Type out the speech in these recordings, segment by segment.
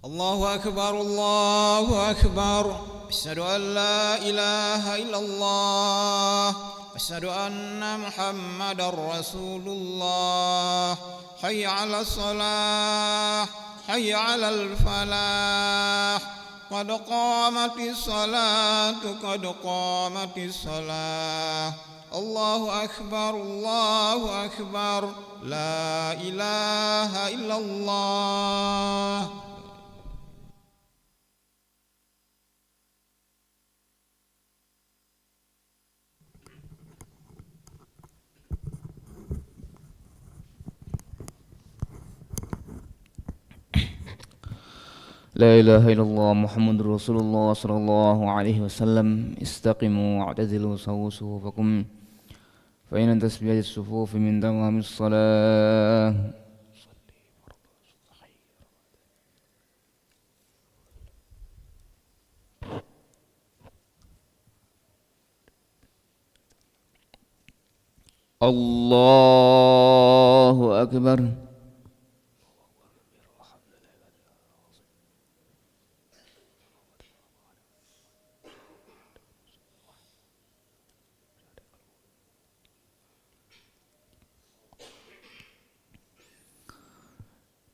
الله أكبر الله أكبر. أشهد أن لا إله إلا الله. أشهد أن محمدا رسول الله. حي على الصلاة حي على الفلاح. قد قامت الصلاة قد قامت الصلاة. الله أكبر الله أكبر. لا إله إلا الله. لا إله إلا الله محمد رسول الله صلى الله عليه وسلم. استقيموا واعتدلوا سووا صفوفكم فإن تسبيح الصفوف من تمام الصلاة. الله أكبر.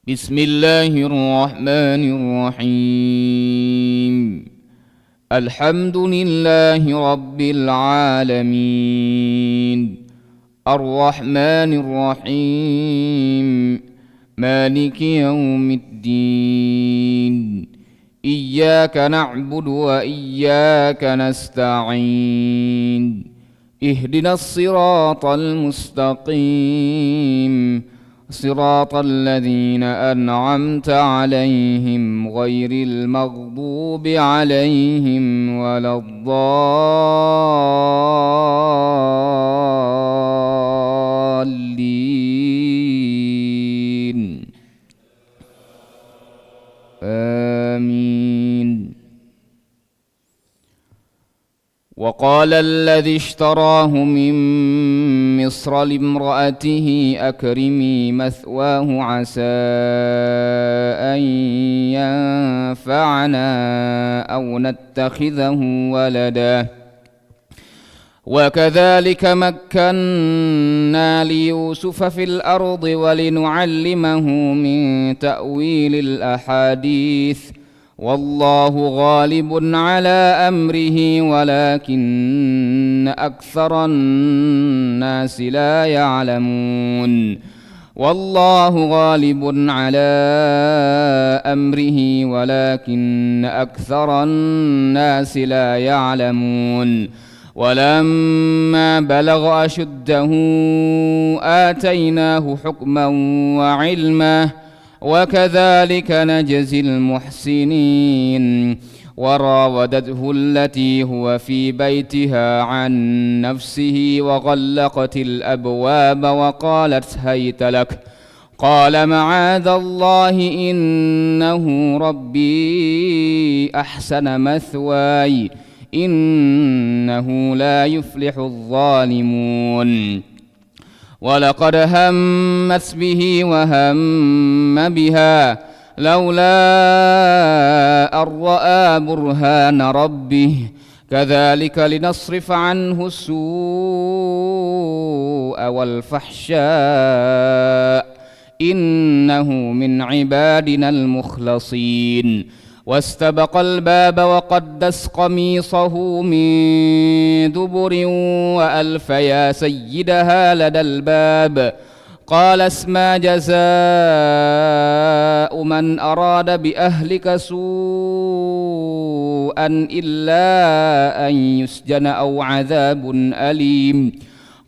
بسم الله الرحمن الرحيم. الحمد لله رب العالمين الرحمن الرحيم مالك يوم الدين. إياك نعبد وإياك نستعين. اهدنا الصراط المستقيم صراط الذين أنعمت عليهم غير المغضوب عليهم ولا الضالين. آمين. وقال الذي اشتراه من مصر لامرأته أكرمي مثواه عسى أن ينفعنا أو نتخذه ولدا. وكذلك مكنا ليوسف في الأرض ولنعلمه من تأويل الأحاديث. والله غالب على أمره ولكن أكثر الناس لا يعلمون. والله غالب على أمره ولكن أكثر الناس لا يعلمون. ولما بلغ أشده آتيناه حكما وعلما وكذلك نجزي المحسنين. وراودته التي هو في بيتها عن نفسه وغلقت الأبواب وقالت هيت لك. قال معاذ الله إنه ربي أحسن مثواي إنه لا يفلح الظالمون. ولقد همت به وهم بها لولا أن رأى برهان ربه كذلك لنصرف عنه السوء والفحشاء إنه من عبادنا المخلصين. واستبق الباب وقدس قميصه من دبر وألف يا سيدها لدى الباب. قال اسما جزاء من أراد بأهلك سوءا إلا أن يسجن أو عذاب أليم.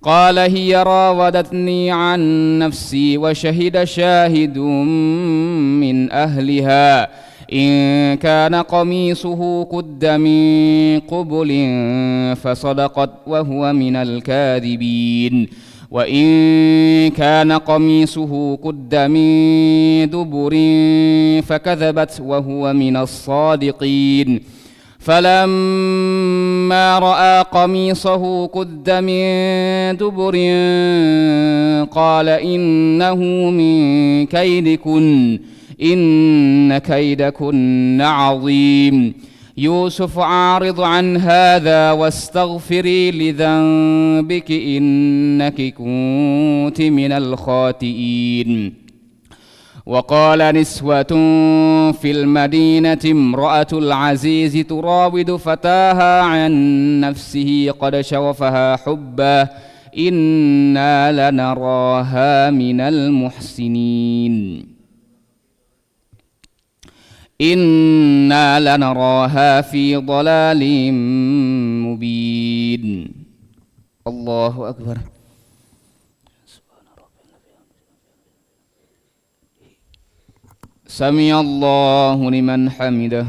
قال هي راودتني عن نفسي وشهد شاهد من أهلها إن كان قميصه قد من قبل فصدقت وهو من الكاذبين. وإن كان قميصه قد من دبر فكذبت وهو من الصادقين. فلما رأى قميصه قد من دبر قال إنه من كيدكن إن كيدكن عظيم يوسف أعرض عن هذا واستغفري لذنبك إنك كنت من الخاطئين. وقال نسوة في المدينة امرأة العزيز تراود فتاها عن نفسه قد شغفها حبا إنا لنراها من المحسنين إنا لنراها في ضلال مبين. الله أكبر. سمع الله لمن حمده.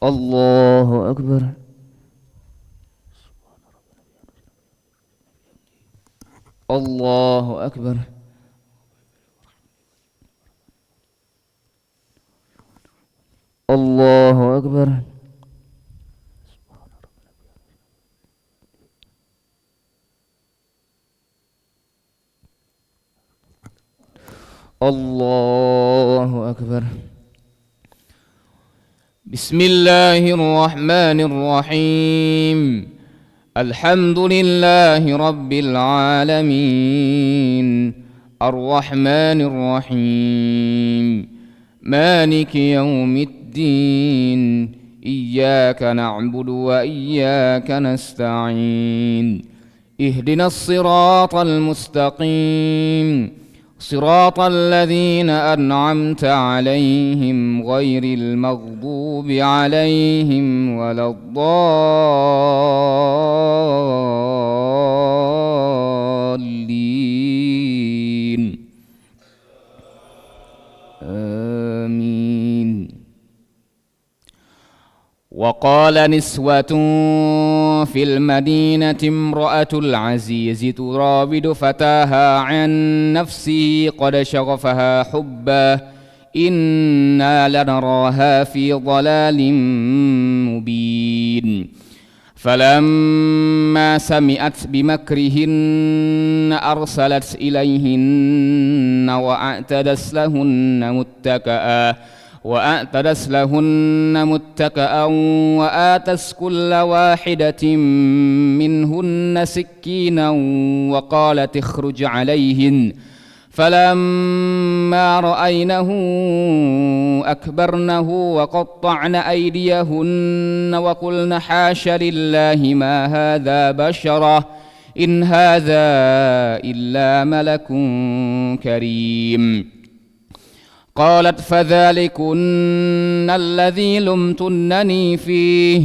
الله أكبر. الله أكبر. الله أكبر. الله أكبر. بسم الله الرحمن الرحيم. الحمد لله رب العالمين الرحمن الرحيم مالك يوم الدين إياك نعبد وإياك نستعين اهدنا الصراط المستقيم صراط الذين أنعمت عليهم غير المغضوب عليهم ولا الضالين آمين. وقال نسوة في المدينة امرأة العزيز تراود فتاها عن نفسه قد شغفها حبا إنا لنراها في ضلال مبين. فلما سمعت بمكرهن أرسلت إليهن وأعتدت لهن متكأ وآتت كل واحدة منهن سكينا وقالت اخرج عليهن فلما رأينه أكبرنه وقطعن أيديهن وقلن حاش لله ما هذا بشرا إن هذا إلا ملك كريم. قالت فذلكن الذي لمتنني فيه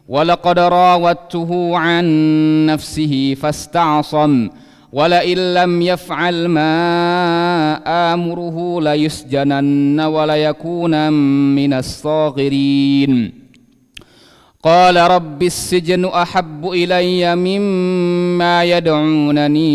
ولقد راودته عن نفسه فاستعصم ولئن لم يفعل ما آمره ليسجنن وليكون من الصاغرين. قال رب السجن أحب إلي مما يدعونني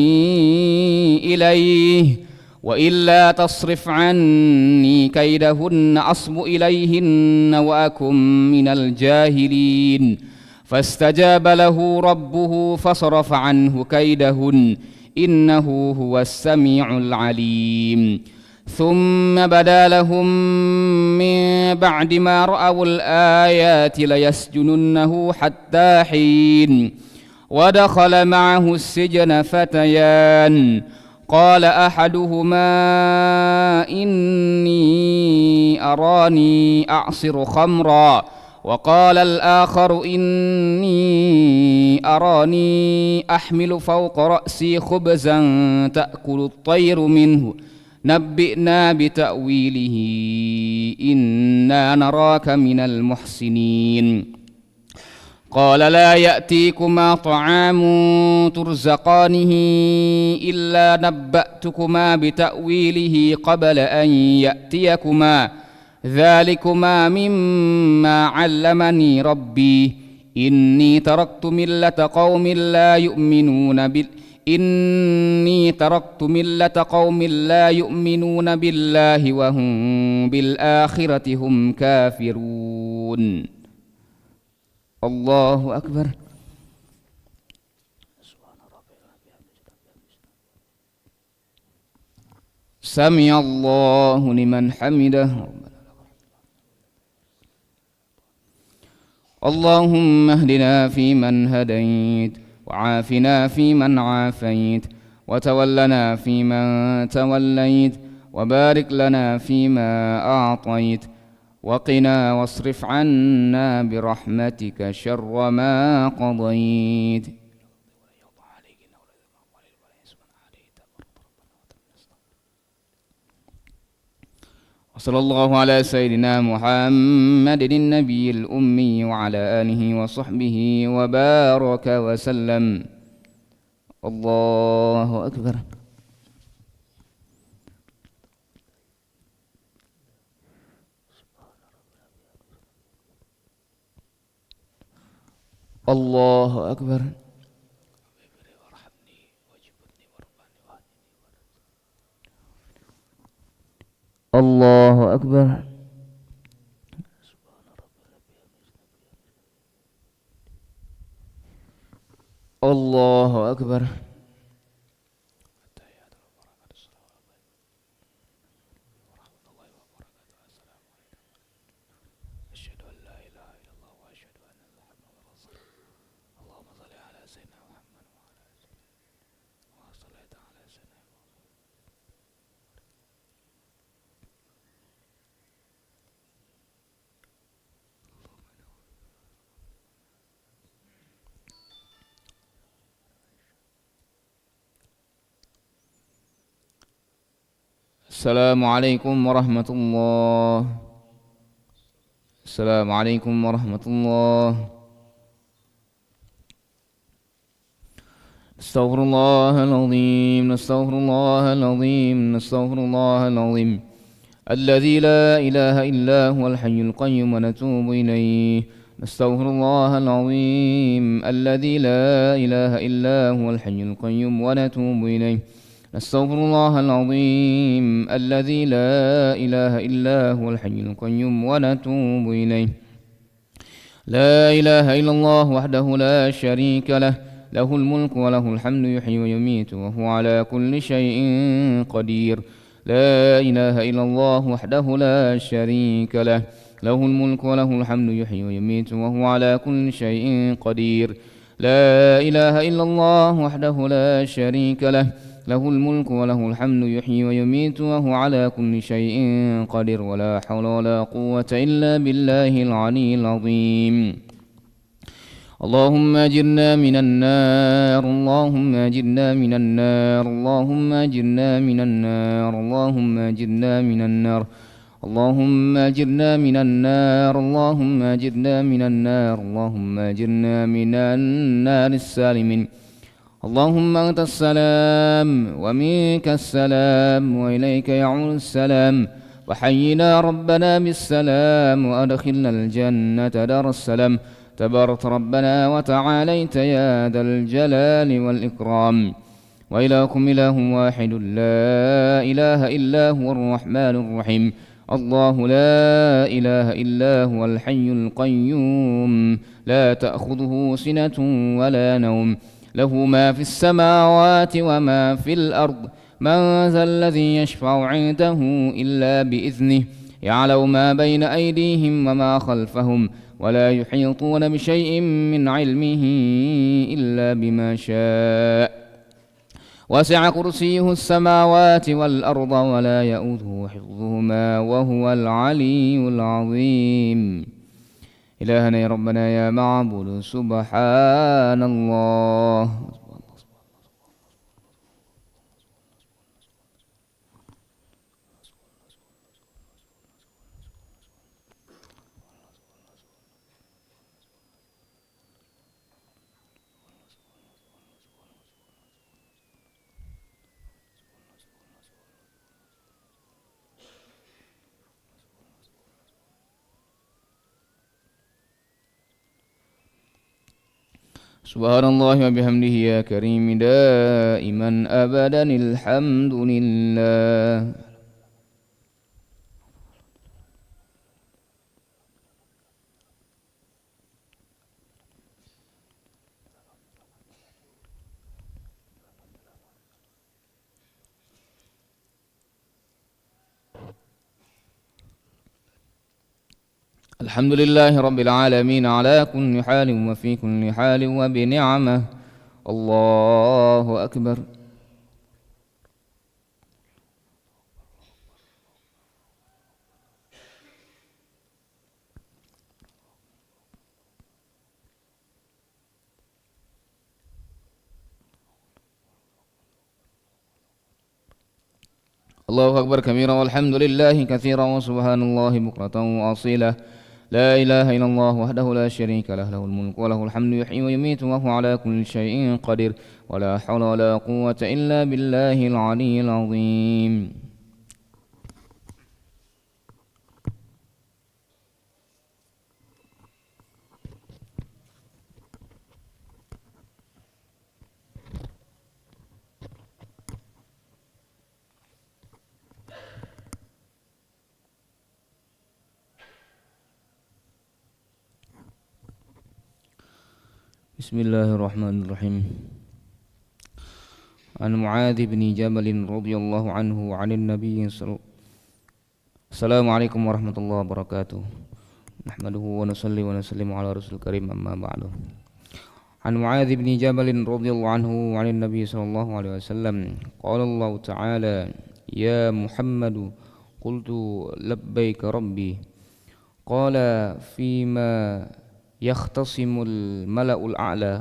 إليه وإلا تصرف عني كيدهن أصب إليهن وأكن من الجاهلين. فاستجاب له ربه فصرف عنه كيدهن إنه هو السميع العليم. ثم بدا لهم من بعد ما رأوا الآيات ليسجننه حتى حين. ودخل معه السجن فتيان قال أحدهما إني أراني أعصر خمرا وقال الآخر إني أراني أحمل فوق رأسي خبزا تأكل الطير منه نبئنا بتأويله إنا نراك من المحسنين. قال لا يأتيكما طعام ترزقانه إلا نبأتكما بتأويله قبل أن يأتيكما ذلكما مما علمني ربي إني تركت ملة قوم لا يؤمنون بالله وهم بالآخرة هم كافرون. الله أكبر. سمع الله لمن حمده. اللهم اهدنا فيمن هديت، وعافنا فيمن عافيت، وتولنا فيمن توليت، وبارك لنا فيما أعطيت، وقنا واصرف عنا برحمتك شر ما قضيت. وصلى الله على سيدنا محمد النبي الأمي وعلى آله وصحبه وبارك وسلم. الله أكبر. الله أكبر. الله أكبر. الله أكبر. السلام عليكم ورحمة الله. السلام عليكم ورحمة الله. نستغفر الله العظيم، نستغفر الله العظيم، نستغفر الله العظيم الذي لا إله إلا هو الحي القيوم ونتوب إليه. نستغفر الله العظيم الذي لا إله إلا هو الحي القيوم ونتوب إليه. نستغفر الله العظيم الذي لا إله إلا هو الحي القيوم ونتوب إليه. لا إله إلا الله وحده لا شريك له، له الملك وله الحمد يحيي ويميت وهو على كل شيء قدير. لا إله إلا الله وحده لا شريك له، له الملك وله الحمد يحيي ويميت وهو على كل شيء قدير. لا إله إلا الله وحده لا شريك له، له الملك وله الحمد يحيي ويميت وهو على كل شيء قدير. ولا حول ولا قوة إلا بالله العلي العظيم. اللهم أجرنا من النار، اللهم أجرنا من النار، اللهم أجرنا من النار، اللهم أجرنا من النار، اللهم أجرنا من النار، اللهم أجرنا من النار، اللهم أجرنا من النار السالمين. اللهم أنت السلام ومنك السلام وإليك يعود السلام، وحينا ربنا بالسلام وأدخلنا الجنة دار السلام. تبارك ربنا وتعاليت يا ذا الجلال والإكرام. وإلهكم إله واحد لا إله إلا هو الرحمن الرحيم. الله لا إله إلا هو الحي القيوم، لا تأخذه سنة ولا نوم، له ما في السماوات وما في الأرض. من ذا الذي يشفع عنده إلا بإذنه، يعلم ما بين أيديهم وما خلفهم، ولا يحيطون بشيء من علمه إلا بما شاء. وسع كرسيه السماوات والأرض ولا يؤوده حفظهما وهو العلي العظيم. إلهنا يا ربنا يا معبود سبحان الله. سبحان الله وبحمده يا كريم دائما أبدا الحمد لله. الحمد لله رب العالمين على كل حال وفي كل حال وبنعمه. الله أكبر. الله أكبر كبيرا والحمد لله كثيرا وسبحان الله بكرة وأصيلا. لا إله إلا الله وحده لا شريك له، له الملك وله الحمد يحيي ويميت وهو على كل شيء قدير. ولا حول ولا قوة إلا بالله العلي العظيم. بسم الله الرحمن الرحيم. عن معاذ بن جبل رضي الله عنه عن النبي السلام عليكم ورحمة الله وبركاته. نحمده ونصلي ونسلم على رسول الكريم أما بعد. عن معاذ بن جبل رضي الله عنه عن النبي صلى الله عليه وسلم قال الله تعالى: يا محمد قلت لبيك ربي. قال: فيما يختصم الملأ الأعلى.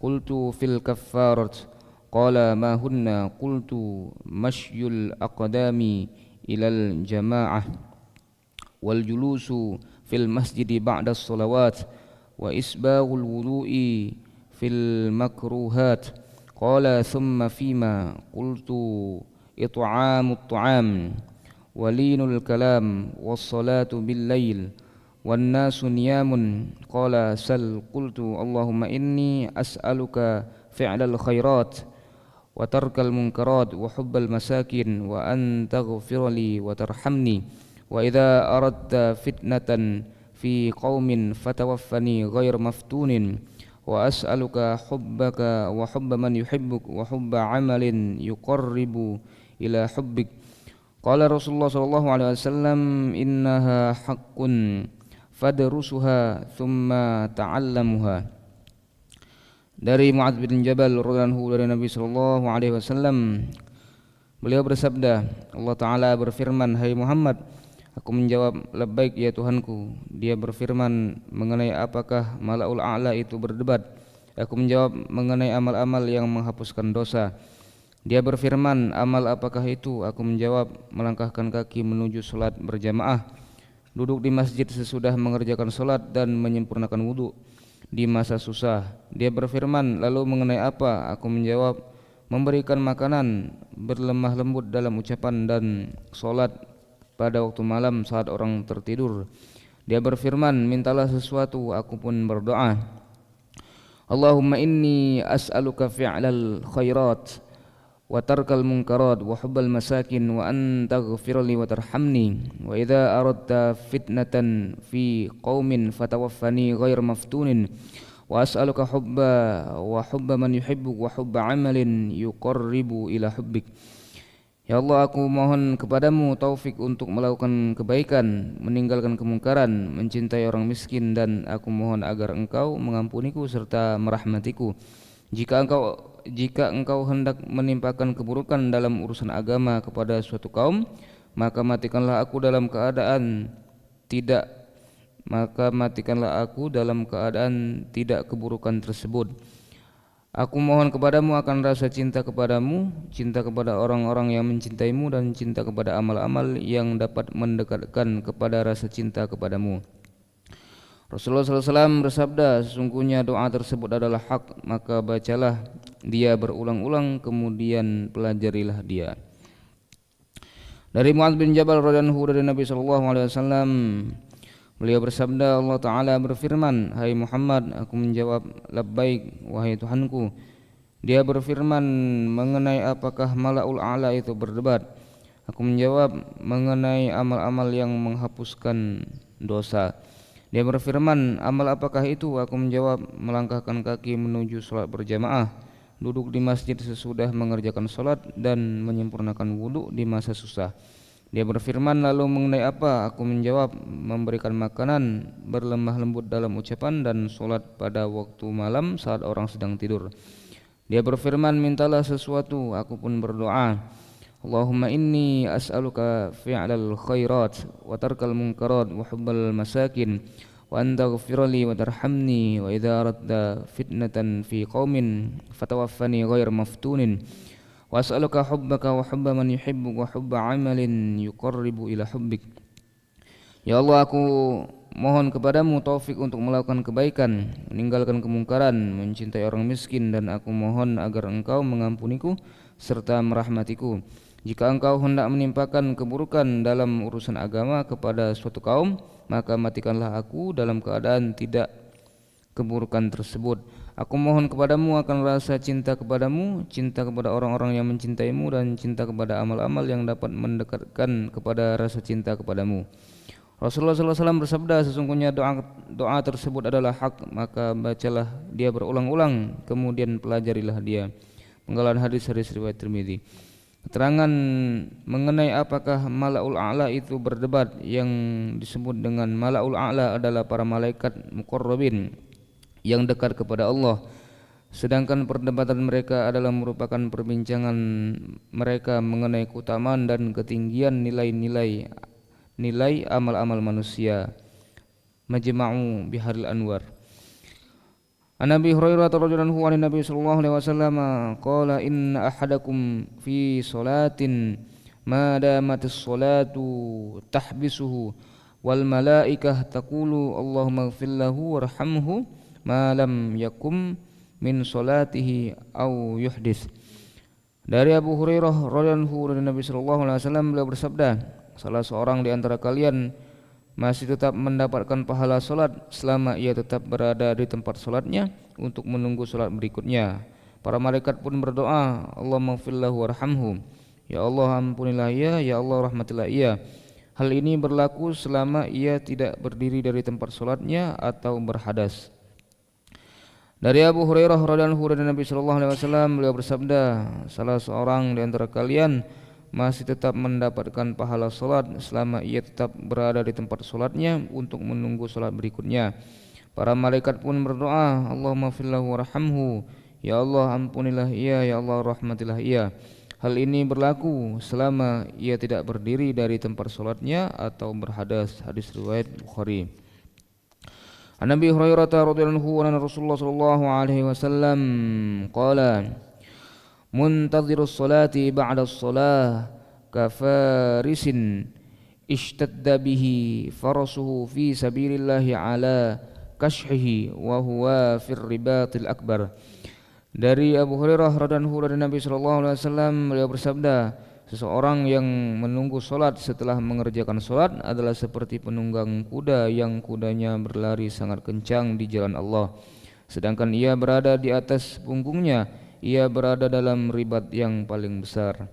قلت في الكفارة. قال: ما هن؟ قلت: مشي الأقدام إلى الجماعة، والجلوس في المسجد بعد الصلوات، وإسباغ الوضوء في المكروهات. قال: ثم فيما؟ قلت: إطعام الطعام، ولين الكلام، والصلاة بالليل، والناس نيام. قال: سل. قلت: اللهم إني أسألك فعل الخيرات وترك المنكرات وحب المساكين وأن تغفر لي وترحمني، وإذا أردت فتنة في قوم فتوفني غير مفتون، وأسألك حبك وحب من يحبك وحب عمل يقرب إلى حبك. قال رسول الله صلى الله عليه وسلم: إنها حق fadrusuha thumma ta'allamuha. Dari Mu'adz bin Jabal radhiyallahu dari Nabi sallallahu alaihi wasallam, beliau bersabda, Allah taala berfirman, hai Muhammad, aku menjawab labbaik ya Tuhanku. Dia berfirman mengenai apakah Mala'ul A'la itu berdebat. Aku menjawab mengenai amal-amal yang menghapuskan dosa. Dia berfirman, amal apakah itu? Aku menjawab, melangkahkan kaki menuju salat berjamaah, duduk di masjid sesudah mengerjakan solat, dan menyempurnakan wudhu di masa susah. Dia berfirman, lalu mengenai apa? Aku menjawab, memberikan makanan, berlemah lembut dalam ucapan, dan solat pada waktu malam saat orang tertidur. Dia berfirman, mintalah sesuatu. Aku pun berdoa, Allahumma inni as'aluka fi'lal khairat wa tarkal munkarat wa hubbal masakin wa an taghfirli wa tarhamni, wa idza aradta fitnatan fi qaumin fatawaffani ghair maftunin, wa as'aluka hubba man yuhibbuk wa hubba amalin yuqarribu ila hubbik. Ya Allah, aku mohon kepadamu taufik untuk melakukan kebaikan, meninggalkan kemungkaran, mencintai orang miskin, dan aku mohon agar Engkau mengampuniku serta merahmatiku. Jika engkau hendak menimpakan keburukan dalam urusan agama kepada suatu kaum, maka matikanlah aku dalam keadaan tidak keburukan tersebut. Aku mohon kepadamu akan rasa cinta kepadamu, cinta kepada orang-orang yang mencintaimu, dan cinta kepada amal-amal yang dapat mendekatkan kepada rasa cinta kepadamu. Rasulullah SAW bersabda, sesungguhnya doa tersebut adalah hak, maka bacalah dia berulang-ulang, kemudian pelajarilah dia. Dari Mu'adz bin Jabal radhiyallahu dari Nabi SAW, beliau bersabda, Allah Ta'ala berfirman, hai Muhammad, aku menjawab labbaik wahai Tuhanku. Dia berfirman mengenai apakah Mala'ul A'la itu berdebat. Aku menjawab mengenai amal-amal yang menghapuskan dosa. Dia berfirman, amal apakah itu? Aku menjawab, melangkahkan kaki menuju salat berjamaah, duduk di masjid sesudah mengerjakan salat, dan menyempurnakan wudhu di masa susah. Dia berfirman, lalu mengenai apa? Aku menjawab, memberikan makanan, berlemah lembut dalam ucapan, dan solat pada waktu malam saat orang sedang tidur. Dia berfirman, mintalah sesuatu. Aku pun berdoa, Allahumma inni as'aluka fi'lal khairat wa tarkal munkarat wa hubbal masakin wa anta ghafirli wa tarhamni wa idza aradta fitnatan fi qaumin fatawaffani ghair maftunin wa as'aluka hubbaka wa hubba man yuhibbuk wa hubba amalin yuqarribu ila hubbik. Ya Allah, aku mohon kepadamu taufik untuk melakukan kebaikan, meninggalkan kemungkaran, mencintai orang miskin, dan aku mohon agar engkau mengampuniku serta merahmatiku. Jika engkau hendak menimpakan keburukan dalam urusan agama kepada suatu kaum, maka matikanlah aku dalam keadaan tidak keburukan tersebut. Aku mohon kepadamu akan rasa cinta kepadamu, cinta kepada orang-orang yang mencintaimu, dan cinta kepada amal-amal yang dapat mendekatkan kepada rasa cinta kepadamu. Rasulullah SAW bersabda, sesungguhnya doa tersebut adalah hak, maka bacalah dia berulang-ulang, kemudian pelajarilah dia. Penggalan hadis riwayat Tirmidzi. Keterangan mengenai apakah Mala'ul A'la itu berdebat. Yang disebut dengan Mala'ul A'la adalah para malaikat muqarrabin yang dekat kepada Allah, sedangkan perdebatan mereka adalah merupakan perbincangan mereka mengenai keutamaan dan ketinggian nilai amal-amal manusia. Majma'u Biharil Anwar. An Abi Hurairah radhiyallahu anhu an Nabi sallallahu alaihi wasallam qala inna ahadakum fi salatin ma damatis salatu tahbisuhu wal malaikah taqulu Allahumma ighfir lahu warhamhu ma lam yakum min salatihi aw yuhdits. Dari Abu Hurairah radhiyallahu anhu Nabi sallallahu alaihi wasallam beliau bersabda, salah seorang di antara kalian masih tetap mendapatkan pahala solat selama ia tetap berada di tempat solatnya untuk menunggu solat berikutnya. Para malaikat pun berdoa, Allahumma ighfir lahu warhamhu, ya Allah ampunilah ia, ya Allah rahmatilah ia. Hal ini berlaku selama ia tidak berdiri dari tempat solatnya atau berhadas. Dari Abu Hurairah radhiyallahu anhu Nabi sallallahu alaihi wasallam beliau bersabda, salah seorang di antara kalian masih tetap mendapatkan pahala solat selama ia tetap berada di tempat solatnya untuk menunggu solat berikutnya. Para malaikat pun berdoa, Allahumma ighfir lahu warhamhu, ya Allah ampunilah ia, ya Allah rahmatilah ia. Hal ini berlaku selama ia tidak berdiri dari tempat solatnya atau berhadas. Hadis riwayat Bukhari. An Nabi Hurairah radhiyallahu anhu Rasulullah sallallahu alaihi wasallam qala muntadhirus salati ba'da as-salah kafarisin ishtadda bihi farasuhu fi sabilillahi ala kashhihi wa huwa fir ribatil akbar. Dari Abu Hurairah radhiyallahu anhu Nabi sallallahu alaihi wasallam beliau bersabda, seseorang yang menunggu solat setelah mengerjakan solat adalah seperti penunggang kuda yang kudanya berlari sangat kencang di jalan Allah, sedangkan ia berada di atas punggungnya, ia berada dalam ribat yang paling besar.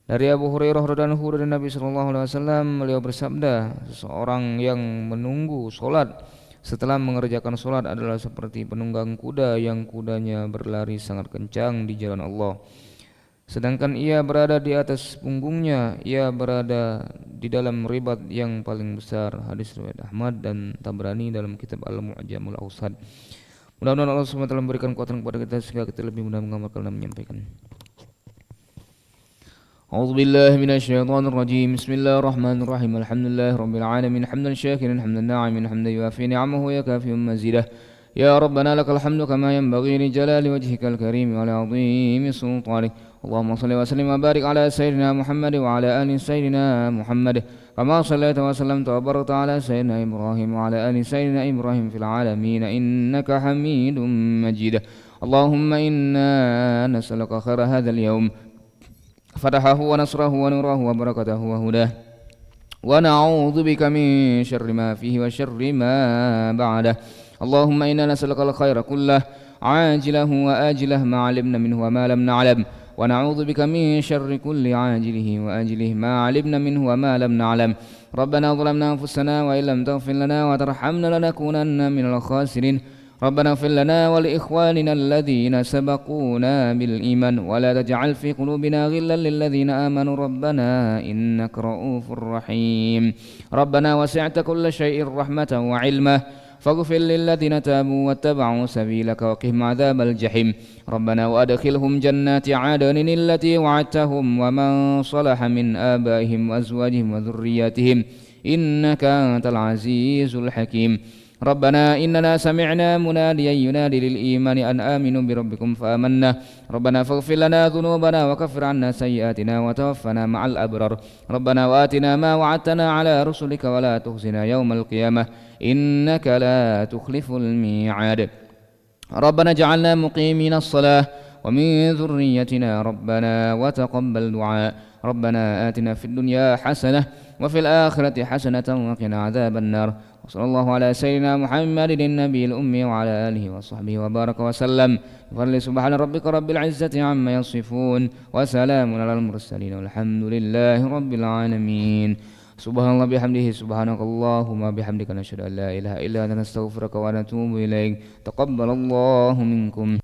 Dari Abu Hurairah radhiyallahu anhu dari Nabi sallallahu alaihi wasallam beliau bersabda, seseorang yang menunggu solat setelah mengerjakan solat adalah seperti penunggang kuda yang kudanya berlari sangat kencang di jalan Allah, sedangkan ia berada di atas punggungnya, ia berada di dalam ribat yang paling besar. Hadis riwayat Ahmad dan Tabrani dalam kitab Al-Mu'jamul Awsat. Mudah-mudahan Allah SWT memberikan kekuatan kepada kita sehingga kita lebih mudah mengamalkan dan menyampaikan. A'udzu billahi minasyaitonir rajim. Bismillahirrahmanirrahim. Alhamdulillahi rabbil alamin. Hamdan syakiran hamdan na'iman hamdan yuafi ni'amahu wa yakafi mazidah. Ya Rabbana lakal hamdu kama yanbaghi li jalali wajhikal karim wa li 'azimi sultanik. Allahumma shalli wa sallim wa barik ala sayyidina Muhammad wa ala ali sayyidina Muhammad kama shallaita wa sallamta wa barakta ala sayyidina Ibrahim wa ala ali sayyidina Ibrahim fil alamin innaka Hamidum Majid. Allahumma inna nas'aluka khaira hadzal yawm fatahahu wa nasrahu wa nurahu wa barakatahu wa hudah wa na'udzu bika min syarri ma fihi wa syarri ma ba'dah. Allahumma inna nas'aluka al-khaira kullah ajilahu wa ajilah ma 'alimna minhu wa ma lam na'lam wa na'udzu bika min syarri kulli ajilihi wa ajilihi ma 'alimna minhu wa ma lam na'lam. Rabbana zalamna anfusana wa illam taghfir lana wa tarhamna lanakunanna minal khasirin. ربنا اغفر لنا ولإخواننا الذين سبقونا بالإيمان ولا تجعل في قلوبنا غلا للذين آمنوا ربنا إنك رؤوف رحيم. ربنا وسعت كل شيء رحمة وعلما فاغفر للذين تابوا واتبعوا سبيلك وقهم عذاب الجحيم. ربنا وأدخلهم جنات عدن التي وعدتهم ومن صلح من آبائهم وأزواجهم وذرياتهم إنك أنت العزيز الحكيم. ربنا إننا سمعنا مناديا ينادي للإيمان أن آمنوا بربكم فآمنا. ربنا فاغفر لنا ذنوبنا وكفر عنا سيئاتنا وتوفنا مع الأبرار. ربنا وآتنا ما وعدتنا على رسلك ولا تخزنا يوم القيامة إنك لا تخلف الميعاد. ربنا اجعلنا مقيمين الصلاة ومن ذريتنا ربنا وتقبل دعاء. ربنا آتنا في الدنيا حسنة وفي الآخرة حسنة وقنا عذاب النار. وصلى الله على سيدنا محمد النبي الأمي وعلى آله وصحبه وبارك وسلم. فضل سبحان ربك رب العزة عما يصفون وسلام على المرسلين والحمد لله رب العالمين. سبحان الله بحمده سبحانك اللهم بحمدك نشهد أن لا إله إلا أنت نستغفرك ونتوب إليك. تقبل الله منكم.